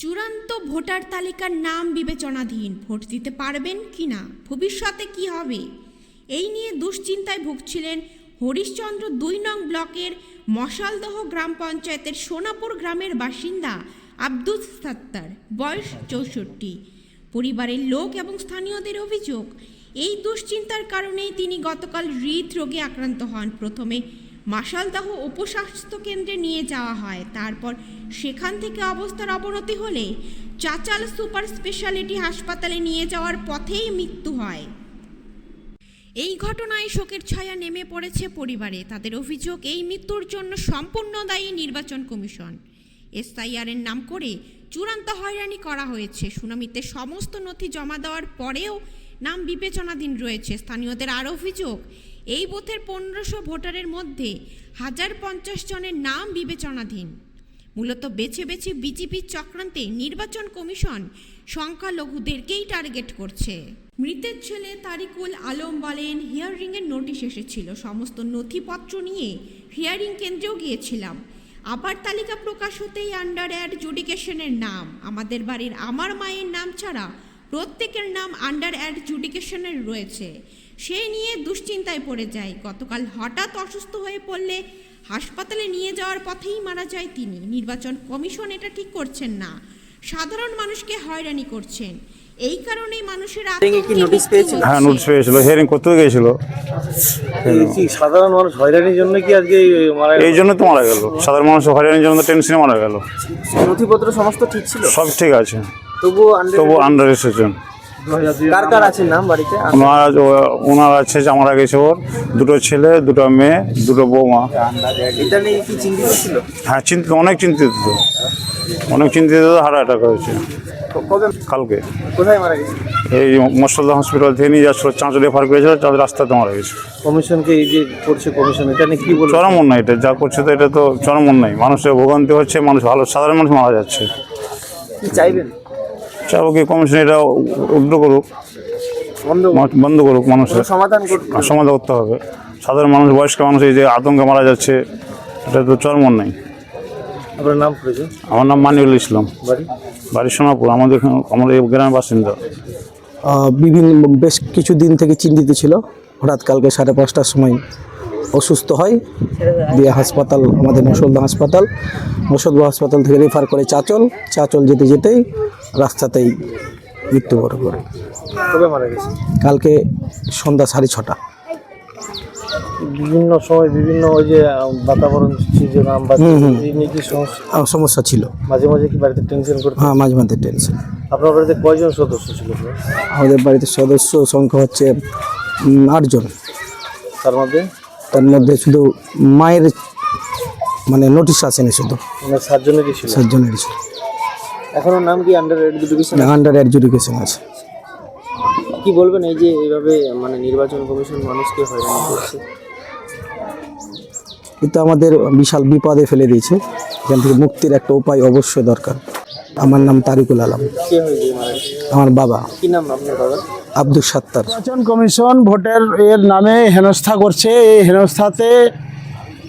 চূড়ান্ত ভোটার তালিকার নাম বিবেচনাধীন, ভোট দিতে পারবেন কি না, ভবিষ্যতে কি হবে, এই নিয়ে দুশ্চিন্তায় ভুগছিলেন হরিশচন্দ্র ২ নং ব্লকের মশালদহ গ্রাম পঞ্চায়েতের সোনাপুর গ্রামের বাসিন্দা আব্দুল সাত্তার, বয়স ৬৪। পরিবারের লোক এবং স্থানীয়দের অভিযোগ, এই দুশ্চিন্তার কারণেই তিনি গতকাল হৃদরোগে আক্রান্ত হন। প্রথমে মাশালদহ উপস্বাস্থ্য কেন্দ্রে নিয়ে যাওয়া হয়, তারপর সেখান থেকে অবস্থার অবনতি হলে চাচাল সুপার স্পেশালিটি হাসপাতালে নিয়ে যাওয়ার পথেই মৃত্যু হয়। এই ঘটনায় শোকের ছায়া নেমে পড়েছে পরিবারে। তাদের অভিযোগ, এই মৃত্যুর জন্য সম্পূর্ণ দায়ী নির্বাচন কমিশন। এসআইআরের নাম করে চূড়ান্ত হয়রানি করা হয়েছে। শুনানিতে সমস্ত নথি জমা দেওয়ার পরেও নাম বিবেচনাধীন রয়েছে। স্থানীয়দের আরও অভিযোগ, এই বুথের ১৫০০ ভোটারের মধ্যে ১০৫০ জনের নাম বিবেচনাধীন। মূলত বেছে বেছে বিজেপির চক্রান্তে নির্বাচন কমিশন সংখ্যালঘুদেরকেই টার্গেট করছে। মৃতের ছেলে তারিকুল আলম বলেন, হিয়ারিংয়ের নোটিশ এসেছিল, সমস্ত নথিপত্র নিয়ে হিয়ারিং কেন্দ্রেও গিয়েছিলাম। আবার তালিকা প্রকাশ হতেই আন্ডার অ্যাডজুডিকেশনের নাম, আমাদের বাড়ির আমার মায়ের নাম ছাড়া প্রত্যেকের নাম আন্ডার অ্যাডজুডিকেশনের রয়েছে। সে নিয়ে দুশ্চিন্তায় পড়ে যায়। গতকাল হঠাৎ অসুস্থ হয়ে পড়লে হাসপাতালে নিয়ে যাওয়ার পথেই মারা যায় তিনি। নির্বাচন কমিশন এটা ঠিক করছেন না, সাধারণ মানুষকে হয়রানি করছেন। এই কারণেই মানুষের নোটিশ পেয়েছিল। হ্যাঁ, নোটিশ পেয়েছিল, হিয়ারিং করতে গিয়েছিল। সাধারণ মানুষ হয়রানির জন্য কি আজকে এই জন্য তো মারা গেল। সাধারণ মানুষ হয়রানির জন্য টেনশনে মারা গেল। নথিপত্র সমস্ত ঠিক ছিল, সব ঠিক আছে, তবু আন্ডার এসেছেন। কার কার আছে নাম বাড়িতে? ওনার আছে, আমার গেছে ওর 2 ছেলে, 2 মেয়ে, 2 বৌমা। এটা নিয়ে কি চিন্তিত ছিল? হ্যাঁ, অনেক চিন্তিত, হার্ট অ্যাটাক হয়েছে কালকে। কোথায় মারা গেছে? এই মশালদহ হসপিটাল থেকে নিয়ে যাচ্ছিল, চাঁচল রেফার করেছিল, চাঁচল রাস্তাতে মারা গেছে। কমিশনকে এই যে করছে কমিশন, এটা নিয়ে কি বলবো? চরম অন্যায় এটা যা করছে, তো এটা তো চরম অন্যায়। মানুষের ভোগান্তি হচ্ছে, সাধারণ মানুষ মারা যাচ্ছে। কি চাইবেন? চাবো কি কমিশন এটা উদ্র করুক, বন্ধ করুক, মানুষের সমাধান করতে হবে। সাধারণ মানুষ, বয়স্ক মানুষ এই যে আতঙ্কে মারা যাচ্ছে, এটা তো চরম অন্যায়। আপনার নাম পড়েছে? আমার নাম মানিউল ইসলাম, বাড়ি সোনাপুর, আমাদের এই গ্রামের বাসিন্দা। বেশ কিছু দিন থেকে চিন্তিত ছিল। হঠাৎ কালকে 5:30টার সময় অসুস্থ হয়, দিয়ে হাসপাতাল, আমাদের মশালদহ হাসপাতাল থেকে রেফার করে চাচল যেতে যেতেই রাস্তাতেই মৃত্যুবরণ করে। কবে মারা গেছে? কালকে সন্ধ্যা 6:30। বিভিন্ন সময় বিভিন্ন ওই যে বাতাবরণ সমস্যা ছিল, মাঝে মাঝে কি বাড়িতে টেনশন করতে? হ্যাঁ, মাঝে মাঝে টেনশন। আপনার বাড়িতে কয়জন সদস্য ছিল? আমাদের বাড়িতে সদস্য সংখ্যা হচ্ছে 8 জন। তার মধ্যে শুধু মায়ের নোটিশ আসেনি, শুধু 7 জনেরই ছিল। 7 জনেরই ছিল। এখনো নাম কি আন্ডার অ্যাডজুডিকেশন? আন্ডার অ্যাডজুডিকেশন আছে। কি বলবেন এই যে এইভাবে নির্বাচন কমিশন মানুষকে হয়রানি করছে? কিন্তু আমাদের বিশাল বিপদে ফেলে দিয়েছে। এখান থেকে মুক্তির একটা উপায় অবশ্যই দরকার। আমার নাম তারিকুল আলম। কে হয়েছে মারা গেছে? আমার বাবা। কি নাম আপনার বাবা? আব্দুল সাত্তার। নির্বাচন কমিশন ভোটের নামে হেনস্থা করছে। এই হেনস্থাতে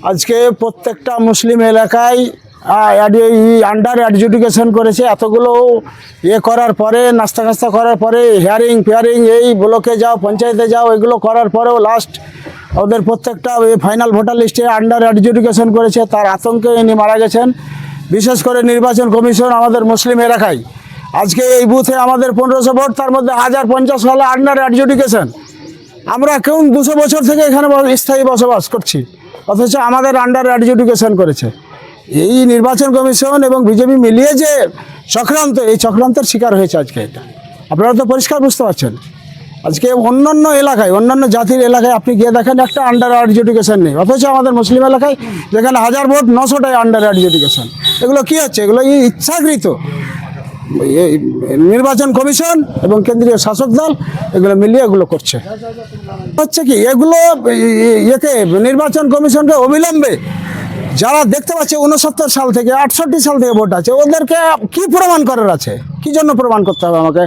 আজকে প্রত্যেকটা মুসলিম এলাকায় আন্ডার অ্যাডজুডিকেশন করেছে। এতগুলো করার পরে, নাস্তা করার পরে, হিয়ারিং এই ব্লকে যাও, পঞ্চায়েতে যাও, এগুলো করার পরেও লাস্ট ওদের প্রত্যেকটা ফাইনাল ভোটার লিস্টে আন্ডার অ্যাডজুডিকেশন করেছে। তার আতঙ্কে ইনি মারা গেছেন। বিশেষ করে নির্বাচন কমিশন আমাদের মুসলিম এলাকায় আজকে এই বুথে আমাদের 1500 ভোট, তার মধ্যে 1050 হলো আন্ডার অ্যাডজুডিকেশন। আমরা কেউ 200 বছর থেকে এখানে স্থায়ী বসবাস করছি, অথচ আমাদের আন্ডার অ্যাডজুডিকেশন করেছে। এই নির্বাচন কমিশন এবং বিজেপি মিলিয়ে যে চক্রান্ত, এই চক্রান্তের শিকার হয়েছে আজকে। এটা আপনারা তো পরিষ্কার বুঝতে পারছেন। আজকে অন্যান্য এলাকায়, অন্যান্য জাতির এলাকায় আপনি গিয়ে দেখেন একটা আন্ডার অ্যাডজুডিকেশন নেই, অথচ আমাদের মুসলিম এলাকায় যেখানে 1000 ভোট 900টাই আন্ডার অ্যাডজুডিকেশন। এগুলো কী হচ্ছে? এগুলো ইচ্ছাকৃত। নির্বাচন কমিশন এবং কেন্দ্রীয় শাসক দল এগুলো মিলিয়ে এগুলো করছে। হচ্ছে কি, এগুলো নির্বাচন কমিশনকে অবিলম্বে, যারা দেখতে পাচ্ছে 69 সাল থেকে 68 সাল থেকে ভোট আছে, ওদেরকে কি প্রমাণ করার আছে? কি জন্য প্রমাণ করতে হবে আমাকে?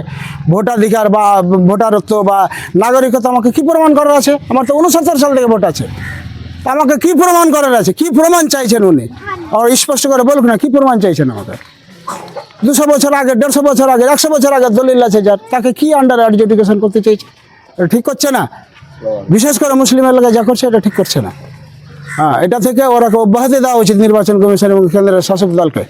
ভোটাধিকার বা ভোটারত্ব বা নাগরিকতা আমাকে কি প্রমাণ করার আছে? আমার তো 69 সাল থেকে ভোট আছে, আমাকে কি প্রমাণ করার আছে? কি প্রমাণ চাইছেন উনি? আর স্পষ্ট করে বলুক না, কি প্রমাণ চাইছেন আমাকে? 200 বছর আগে, 150 বছর আগে, 100 বছর আগে দলিল আছে যার, তাকে কি আন্ডার অ্যাডজুডিকেশন করতে চাইছে? এটা ঠিক করছে না। বিশেষ করে মুসলিম এলাকায় যা করছে এটা ঠিক করছে না। হ্যাঁ, এটা থেকে ওরা অব্যাহতি দেওয়া উচিত নির্বাচন কমিশন এবং কেন্দ্রের শাসক দলকে।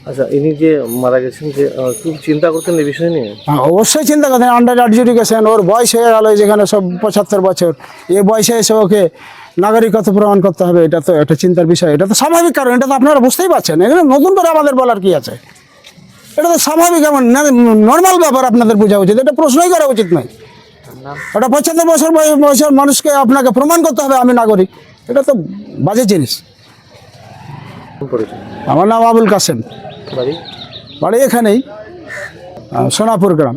আচ্ছা, ইনি যে মারা গেছেন, যে খুব চিন্তা করতেন এই বিষয় নিয়ে? হ্যাঁ, অবশ্যই চিন্তা করতেন। আন্ডার অ্যাডজুডিকেশন, ওর বয়স হয়ে গেল যেখানে সব 75 বছর, এই বয়সে এসে ওকে নাগরিকত্ব প্রমাণ করতে হবে, এটা তো একটা চিন্তার বিষয়। এটা তো স্বাভাবিক, কারণ এটা তো আপনারা বুঝতেই পারছেন। এখানে নতুন করে আমাদের বলার কি আছে? এটা তো স্বাভাবিক, এমন নর্মাল ব্যাপার, আপনাদের বোঝা উচিত। এটা প্রশ্নই করা উচিত নয়। ওটা 75 বছর বয়সের মানুষকে আপনাকে প্রমাণ করতে হবে আমি নাগরিক, এটা তো বাজে জিনিস। পরিচয়? আমার নাম আবুল কাসেম, বাড়ি? বাড়ি এখানেই, সোনাপুর গ্রাম।